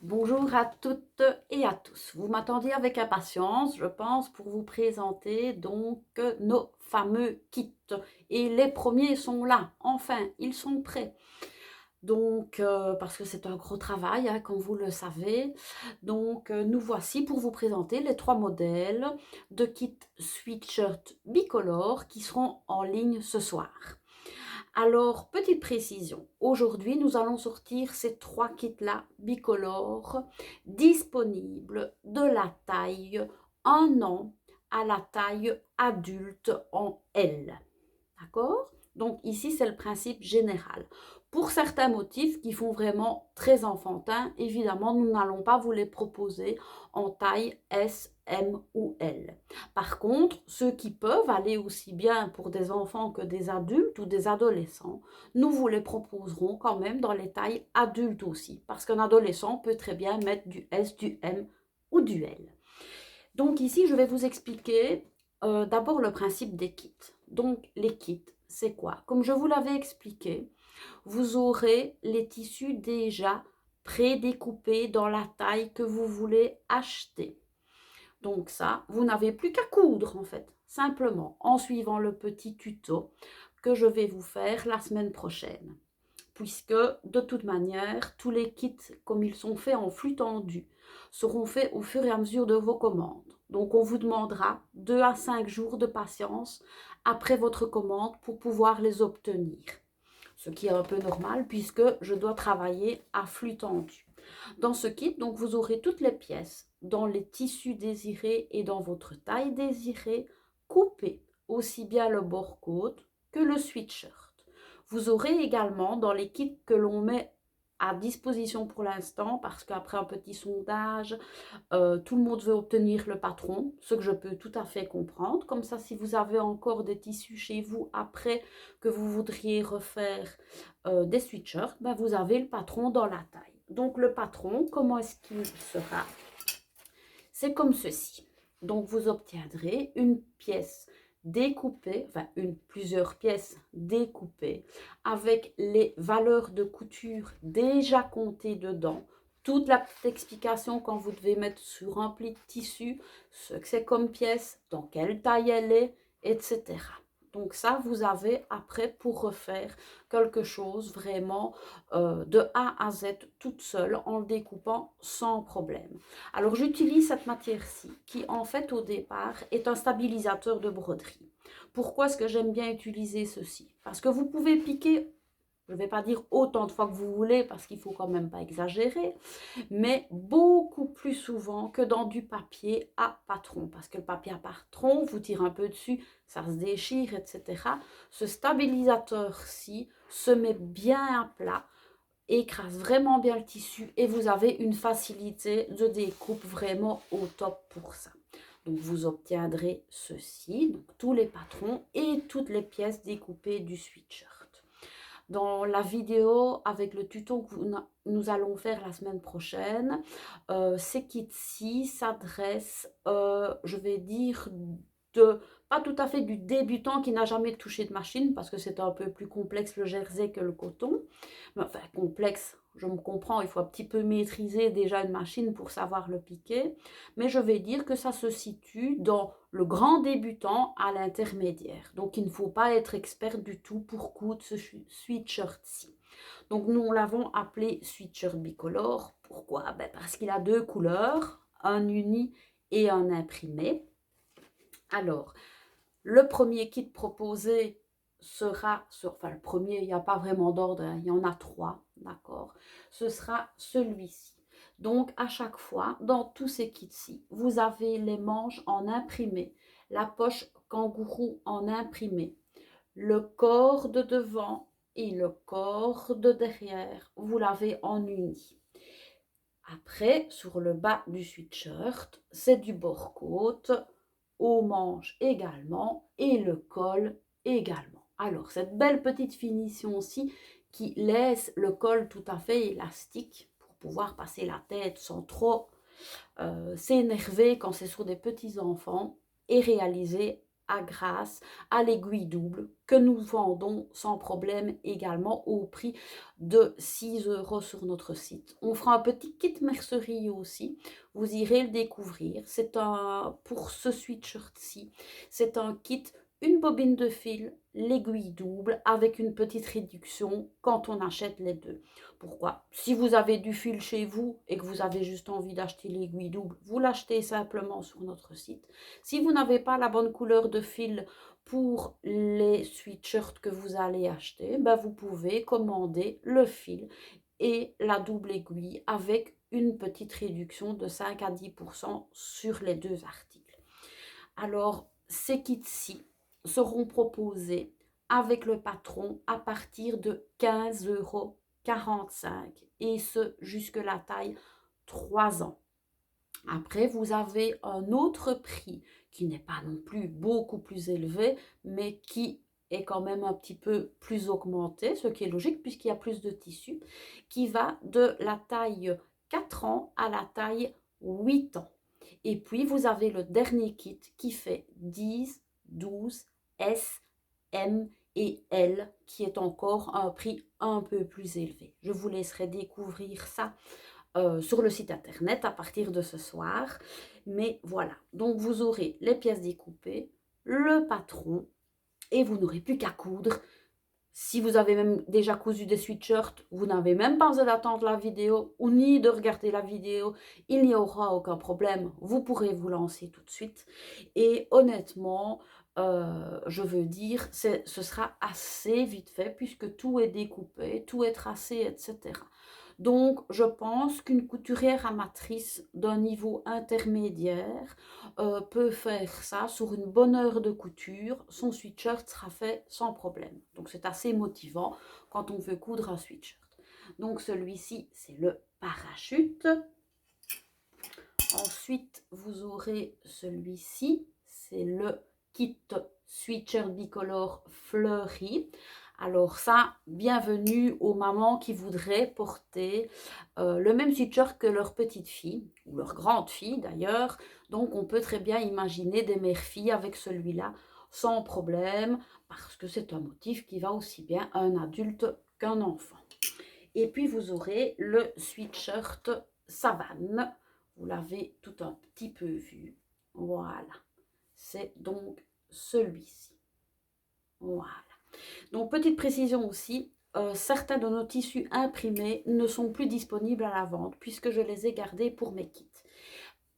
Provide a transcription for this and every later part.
Bonjour à toutes et à tous. Vous m'attendiez avec impatience, je pense, pour vous présenter donc nos fameux kits. Et les premiers sont là, enfin, ils sont prêts. Donc, parce que c'est un gros travail, hein, comme vous le savez. Donc, nous voici pour vous présenter les trois modèles de kits sweatshirt bicolore qui seront en ligne ce soir. Alors, petite précision, aujourd'hui, nous allons sortir ces trois kits-là bicolores disponibles de la taille 1 an à la taille adulte en L. D'accord? Donc ici, c'est le principe général. Pour certains motifs qui font vraiment très enfantin, évidemment, nous n'allons pas vous les proposer en taille S, M ou L. Par contre, ceux qui peuvent aller aussi bien pour des enfants que des adultes ou des adolescents, nous vous les proposerons quand même dans les tailles adultes aussi. Parce qu'un adolescent peut très bien mettre du S, du M ou du L. Donc ici, je vais vous expliquer d'abord le principe des kits. Donc les kits, c'est quoi? Comme je vous l'avais expliqué, vous aurez les tissus déjà prédécoupés dans la taille que vous voulez acheter. Donc ça, vous n'avez plus qu'à coudre en fait, simplement en suivant le petit tuto que je vais vous faire la semaine prochaine. Puisque de toute manière, tous les kits, comme ils sont faits en flux tendu, seront faits au fur et à mesure de vos commandes. Donc on vous demandera 2 à 5 jours de patience après votre commande pour pouvoir les obtenir. Ce qui est un peu normal puisque je dois travailler à flux tendu. Dans ce kit, donc, vous aurez toutes les pièces dans les tissus désirés et dans votre taille désirée, coupées, aussi bien le bord-côte que le sweatshirt. Vous aurez également dans les kits que l'on met à disposition pour l'instant, parce qu'après un petit sondage, tout le monde veut obtenir le patron, ce que je peux tout à fait comprendre. Comme ça, si vous avez encore des tissus chez vous après que vous voudriez refaire des sweatshirts, ben vous avez le patron dans la taille. Donc le patron, comment est-ce qu'il sera? C'est comme ceci. Donc vous obtiendrez une pièce découpée, enfin plusieurs pièces découpées avec les valeurs de couture déjà comptées dedans. Toute la petite explication quand vous devez mettre sur un pli de tissu, ce que c'est comme pièce, dans quelle taille elle est, etc. Donc ça, vous avez après pour refaire quelque chose vraiment de A à Z toute seule en le découpant sans problème. Alors j'utilise cette matière-ci qui en fait au départ est un stabilisateur de broderie. Pourquoi est-ce que j'aime bien utiliser ceci? Parce que vous pouvez piquer, je ne vais pas dire autant de fois que vous voulez parce qu'il ne faut quand même pas exagérer, mais beaucoup plus souvent que dans du papier à patron. Parce que le papier à patron, vous tirez un peu dessus, ça se déchire, etc. Ce stabilisateur-ci se met bien à plat, écrase vraiment bien le tissu et vous avez une facilité de découpe vraiment au top pour ça. Donc vous obtiendrez ceci, donc tous les patrons et toutes les pièces découpées du sweatshirt. Dans la vidéo avec le tuto que nous allons faire la semaine prochaine, ces kits-ci s'adressent, je vais dire, de, pas tout à fait du débutant qui n'a jamais touché de machine, parce que c'est un peu plus complexe le jersey que le coton. Mais enfin, complexe, je me comprends, il faut un petit peu maîtriser déjà une machine pour savoir le piquer. Mais je vais dire que ça se situe dans le grand débutant à l'intermédiaire. Donc, il ne faut pas être expert du tout pour coudre ce sweatshirt-ci. Donc, nous l'avons appelé sweatshirt bicolore. Pourquoi? Ben, parce qu'il a deux couleurs, un uni et un imprimé. Alors, le premier kit proposé sera, enfin le premier, il n'y a pas vraiment d'ordre, hein, il y en a trois, d'accord? Ce sera celui-ci. Donc, à chaque fois, dans tous ces kits-ci, vous avez les manches en imprimé, la poche kangourou en imprimé, le corps de devant et le corps de derrière, vous l'avez en uni. Après, sur le bas du sweatshirt, c'est du bord-côte, aux manches également et le col également. Alors, cette belle petite finition aussi qui laisse le col tout à fait élastique pour pouvoir passer la tête sans trop s'énerver quand c'est sur des petits enfants est réalisée à grâce à l'aiguille double que nous vendons sans problème également au prix de 6 € sur notre site. On fera un petit kit mercerie aussi, vous irez le découvrir. C'est un, pour ce sweatshirt-ci, c'est un kit, une bobine de fil, l'aiguille double avec une petite réduction quand on achète les deux. Pourquoi? Si vous avez du fil chez vous et que vous avez juste envie d'acheter l'aiguille double, vous l'achetez simplement sur notre site. Si vous n'avez pas la bonne couleur de fil pour les sweatshirts que vous allez acheter, ben vous pouvez commander le fil et la double aiguille avec une petite réduction de 5 à 10% sur les deux articles. Alors, ces kits-ci seront proposés avec le patron à partir de 15,45 € et ce jusque la taille 3 ans. Après, vous avez un autre prix qui n'est pas non plus beaucoup plus élevé, mais qui est quand même un petit peu plus augmenté, ce qui est logique puisqu'il y a plus de tissu, qui va de la taille 4 ans à la taille 8 ans. Et puis, vous avez le dernier kit qui fait 10, 12, S, M et L, qui est encore un prix un peu plus élevé. Je vous laisserai découvrir ça sur le site internet à partir de ce soir. Mais voilà, donc vous aurez les pièces découpées, le patron, et vous n'aurez plus qu'à coudre. Si vous avez même déjà cousu des sweatshirts, vous n'avez même pas besoin d'attendre la vidéo ou ni de regarder la vidéo. Il n'y aura aucun problème. Vous pourrez vous lancer tout de suite. Et honnêtement, je veux dire, ce sera assez vite fait puisque tout est découpé, tout est tracé, etc. Donc, je pense qu'une couturière amatrice d'un niveau intermédiaire peut faire ça sur une bonne heure de couture. Son sweatshirt sera fait sans problème. Donc, c'est assez motivant quand on veut coudre un sweatshirt. Donc, celui-ci, c'est le parachute. Ensuite, vous aurez celui-ci, c'est le kit sweatshirt bicolore fleuri. Alors ça, bienvenue aux mamans qui voudraient porter le même sweatshirt que leur petite fille, ou leur grande fille d'ailleurs. Donc on peut très bien imaginer des mères-filles avec celui-là sans problème, parce que c'est un motif qui va aussi bien à un adulte qu'un enfant. Et puis vous aurez le sweatshirt savane. Vous l'avez tout un petit peu vu. Voilà. C'est donc celui-ci. Voilà. Donc, petite précision aussi, certains de nos tissus imprimés ne sont plus disponibles à la vente puisque je les ai gardés pour mes kits.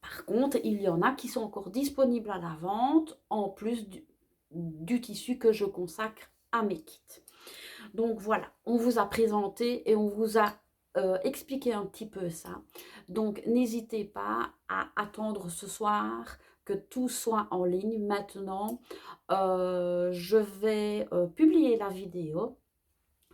Par contre, il y en a qui sont encore disponibles à la vente en plus du tissu que je consacre à mes kits. Donc voilà, on vous a présenté et on vous a expliqué un petit peu ça. Donc n'hésitez pas à attendre ce soir que tout soit en ligne. Maintenant, je vais publier la vidéo.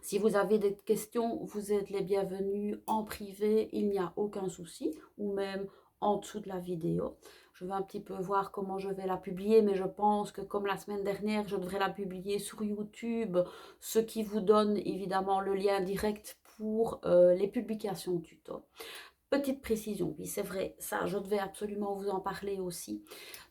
Si vous avez des questions, vous êtes les bienvenus en privé, il n'y a aucun souci, ou même en dessous de la vidéo. Je vais un petit peu voir comment je vais la publier, mais je pense que comme la semaine dernière, je devrais la publier sur YouTube, ce qui vous donne évidemment le lien direct pour les publications tuto. Petite précision, oui c'est vrai, ça je devais absolument vous en parler aussi.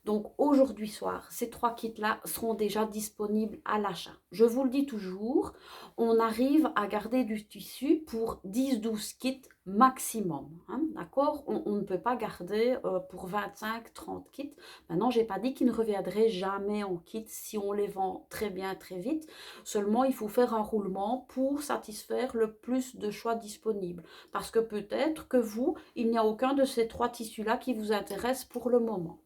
Donc aujourd'hui soir, ces 3 kits-là seront déjà disponibles à l'achat. Je vous le dis toujours, on arrive à garder du tissu pour 10-12 kits maximum. Hein, d'accord, on ne peut pas garder pour 25-30 kits. Maintenant, je n'ai pas dit qu'ils ne reviendraient jamais en kit si on les vend très bien, très vite. Seulement, il faut faire un roulement pour satisfaire le plus de choix disponibles. Parce que peut-être que vous, il n'y a aucun de ces 3 tissus-là qui vous intéresse pour le moment.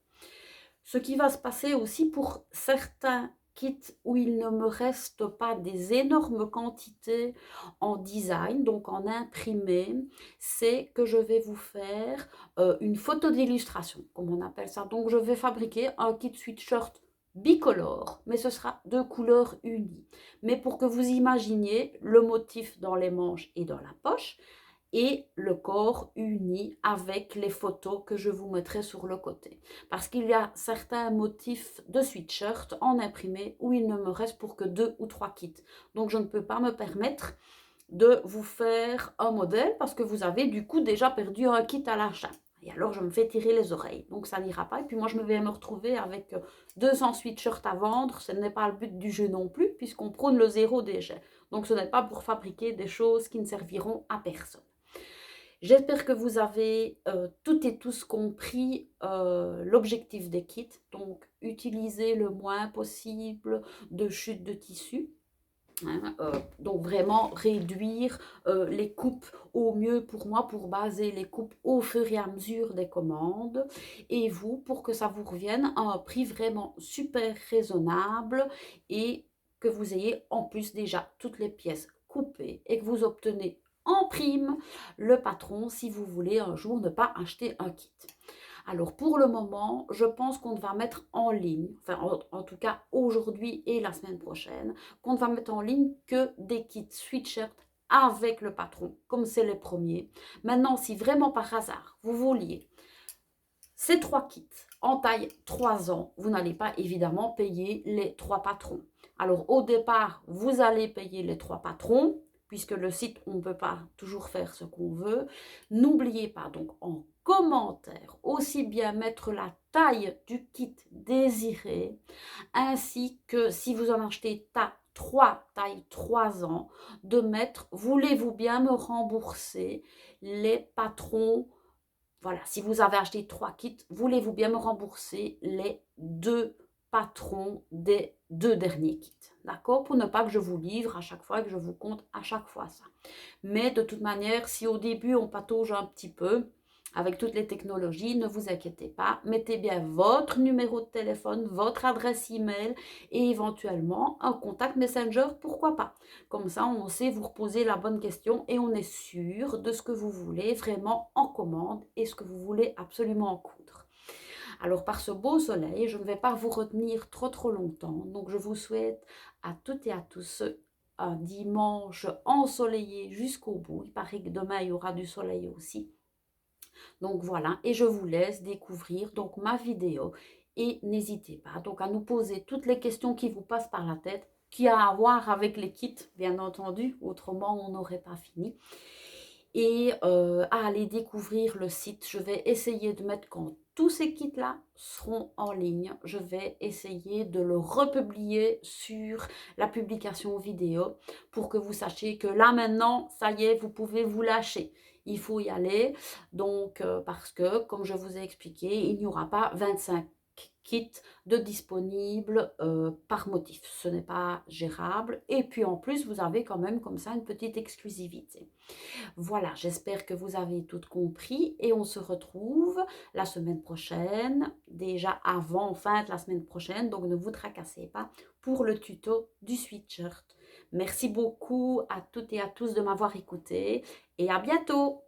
Ce qui va se passer aussi pour certains kits où il ne me reste pas des énormes quantités en design, donc en imprimé, c'est que je vais vous faire une photo d'illustration, comme on appelle ça. Donc je vais fabriquer un kit sweatshirt bicolore, mais ce sera de couleurs unies. Mais pour que vous imaginiez le motif dans les manches et dans la poche, et le corps uni avec les photos que je vous mettrai sur le côté. Parce qu'il y a certains motifs de sweatshirt en imprimé où il ne me reste pour que 2 ou 3 kits. Donc je ne peux pas me permettre de vous faire un modèle parce que vous avez du coup déjà perdu un kit à l'achat. Et alors, je me fais tirer les oreilles. Donc, ça n'ira pas. Et puis, moi, je vais me retrouver avec 200 sweatshirts à vendre. Ce n'est pas le but du jeu non plus, puisqu'on prône le zéro déchet. Donc, ce n'est pas pour fabriquer des choses qui ne serviront à personne. J'espère que vous avez toutes et tous compris l'objectif des kits. Donc, utiliser le moins possible de chute de tissu. Hein, donc vraiment réduire les coupes au mieux pour moi, pour baser les coupes au fur et à mesure des commandes, et vous, pour que ça vous revienne à un prix vraiment super raisonnable et que vous ayez en plus déjà toutes les pièces coupées et que vous obtenez en prime le patron si vous voulez un jour ne pas acheter un kit. Alors pour le moment, je pense qu'on va mettre en ligne, enfin en tout cas aujourd'hui et la semaine prochaine, qu'on ne va mettre en ligne que des kits sweatshirt avec le patron, comme c'est les premiers. Maintenant, si vraiment par hasard, vous vouliez ces 3 kits en taille 3 ans, vous n'allez pas évidemment payer les 3 patrons. Alors au départ, vous allez payer les 3 patrons, puisque le site, on ne peut pas toujours faire ce qu'on veut. N'oubliez pas donc en commentaire aussi bien mettre la taille du kit désiré, ainsi que si vous en achetez 3 tailles 3 ans, de mettre voulez-vous bien me rembourser les patrons. Voilà, si vous avez acheté 3 kits, voulez-vous bien me rembourser les 2 patrons des 2 derniers kits, d'accord? Pour ne pas que je vous livre à chaque fois et que je vous compte à chaque fois ça. Mais de toute manière, si au début on patauge un petit peu avec toutes les technologies, ne vous inquiétez pas, mettez bien votre numéro de téléphone, votre adresse email et éventuellement un contact Messenger, pourquoi pas. Comme ça, on sait vous reposer la bonne question et on est sûr de ce que vous voulez vraiment en commande et ce que vous voulez absolument en coudre. Alors par ce beau soleil, je ne vais pas vous retenir trop longtemps, donc je vous souhaite à toutes et à tous un dimanche ensoleillé jusqu'au bout. Il paraît que demain il y aura du soleil aussi. Donc voilà, et je vous laisse découvrir donc ma vidéo et n'hésitez pas donc à nous poser toutes les questions qui vous passent par la tête, qui a à voir avec les kits bien entendu, autrement on n'aurait pas fini. Et à aller découvrir le site. Je vais essayer de mettre, quand tous ces kits-là seront en ligne, je vais essayer de le republier sur la publication vidéo pour que vous sachiez que là maintenant, ça y est, vous pouvez vous lâcher. Il faut y aller, donc parce que, comme je vous ai expliqué, il n'y aura pas 25 kits de disponibles par motif. Ce n'est pas gérable. Et puis en plus, vous avez quand même comme ça une petite exclusivité. Voilà, j'espère que vous avez tout compris et on se retrouve la semaine prochaine, déjà avant, fin de la semaine prochaine, donc ne vous tracassez pas pour le tuto du sweatshirt. Merci beaucoup à toutes et à tous de m'avoir écouté et à bientôt!